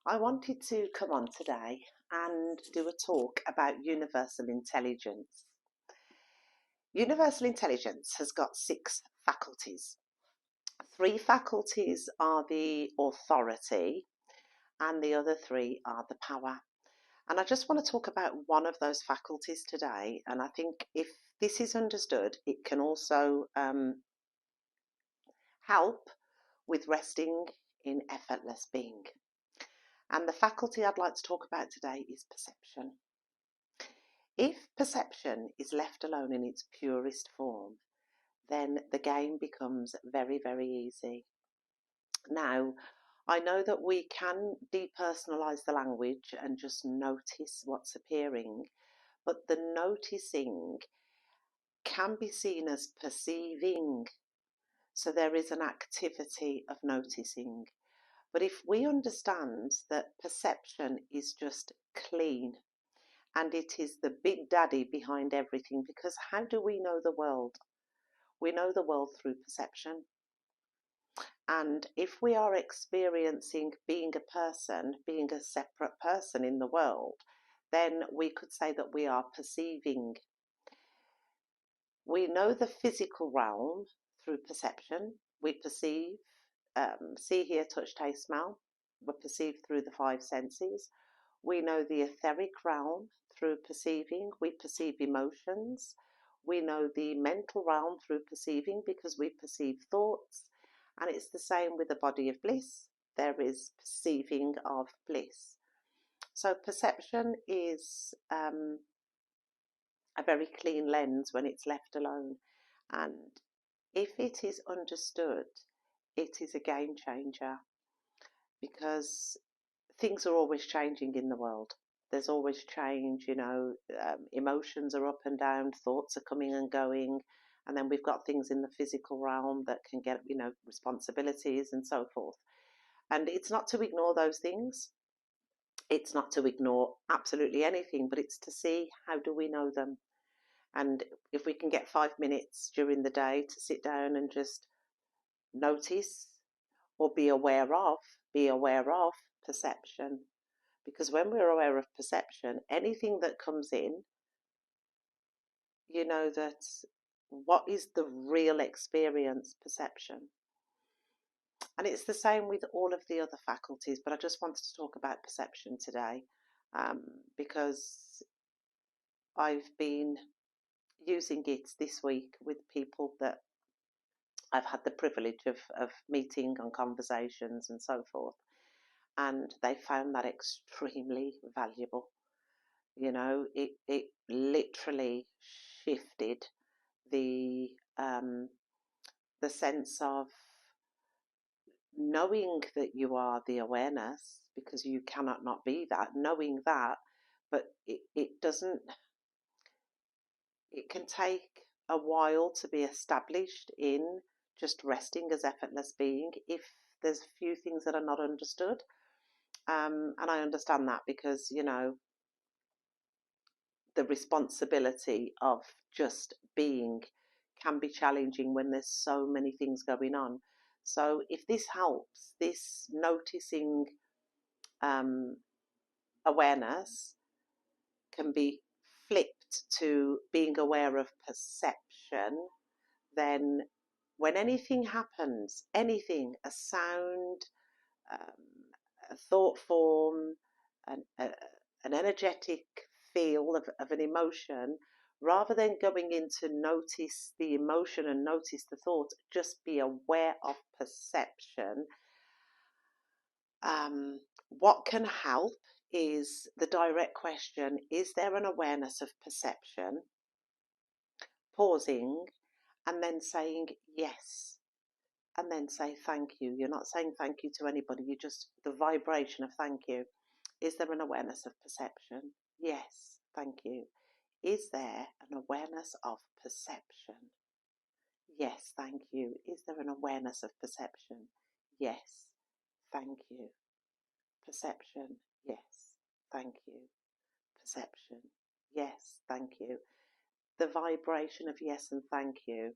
I wanted to come on today and do a talk about universal intelligence. Universal intelligence has got 6 faculties. 3 faculties are the authority, and the other 3 are the power. And I just want to talk about one of those faculties today. And I think if this is understood, it can also help with resting in effortless being. And the faculty I'd like to talk about today is perception. If perception is left alone in its purest form, then the game becomes very, very easy. Now, I know that we can depersonalize the language and just notice what's appearing, but the noticing can be seen as perceiving. So there is an activity of noticing. But if we understand that perception is just clean, and it is the big daddy behind everything, because how do we know the world? We know the world through perception. And if we are experiencing being a person, being a separate person in the world, then we could say that we are perceiving. We know the physical realm through perception. We perceive, see, hear, touch, taste, smell. We're perceived through the 5 senses. We know the etheric realm through perceiving. We perceive emotions. We know the mental realm through perceiving because we perceive thoughts. And it's the same with the body of bliss. There is perceiving of bliss. So perception is a very clean lens when it's left alone. And if it is understood, it is a game changer, because things are always changing in the world. There's always change, emotions are up and down, thoughts are coming and going. And then we've got things in the physical realm that can get, responsibilities and so forth. And it's not to ignore those things. It's not to ignore absolutely anything, but it's to see, how do we know them? And if we can get 5 minutes during the day to sit down and just notice or be aware of perception. Because when we're aware of perception, anything that comes in, you know that what is the real experience? Perception. And it's the same with all of the other faculties, but I just wanted to talk about perception today, because I've been using it this week with people that I've had the privilege of meeting on conversations and so forth, and they found that extremely valuable. It literally shifted the sense of knowing that you are the awareness, because you cannot not be that, knowing that, but it doesn't, it can take a while to be established in just resting as effortless being if there's a few things that are not understood. And I understand that because, the responsibility of just being can be challenging when there's so many things going on. So if this helps, this noticing awareness can be flipped to being aware of perception, then when anything happens, anything, a sound, a thought form, an energetic feel of an emotion, rather than going in to notice the emotion and notice the thought, just be aware of perception. What can help is the direct question, is there an awareness of perception? Pausing and then saying yes, and then say thank you. You're not saying thank you to anybody, you just, the vibration of thank you. Is there an awareness of perception? Yes, thank you. Is there an awareness of perception? Yes, thank you. Is there an awareness of perception? Yes, thank you. Perception? Yes, thank you. Perception? Yes, thank you. The vibration of yes and thank you,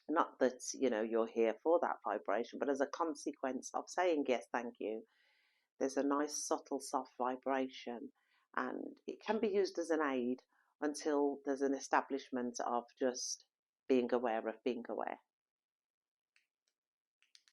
not that you're here for that vibration, but as a consequence of saying yes, thank you, there's a nice subtle soft vibration, and it can be used as an aid until there's an establishment of just being aware of being aware.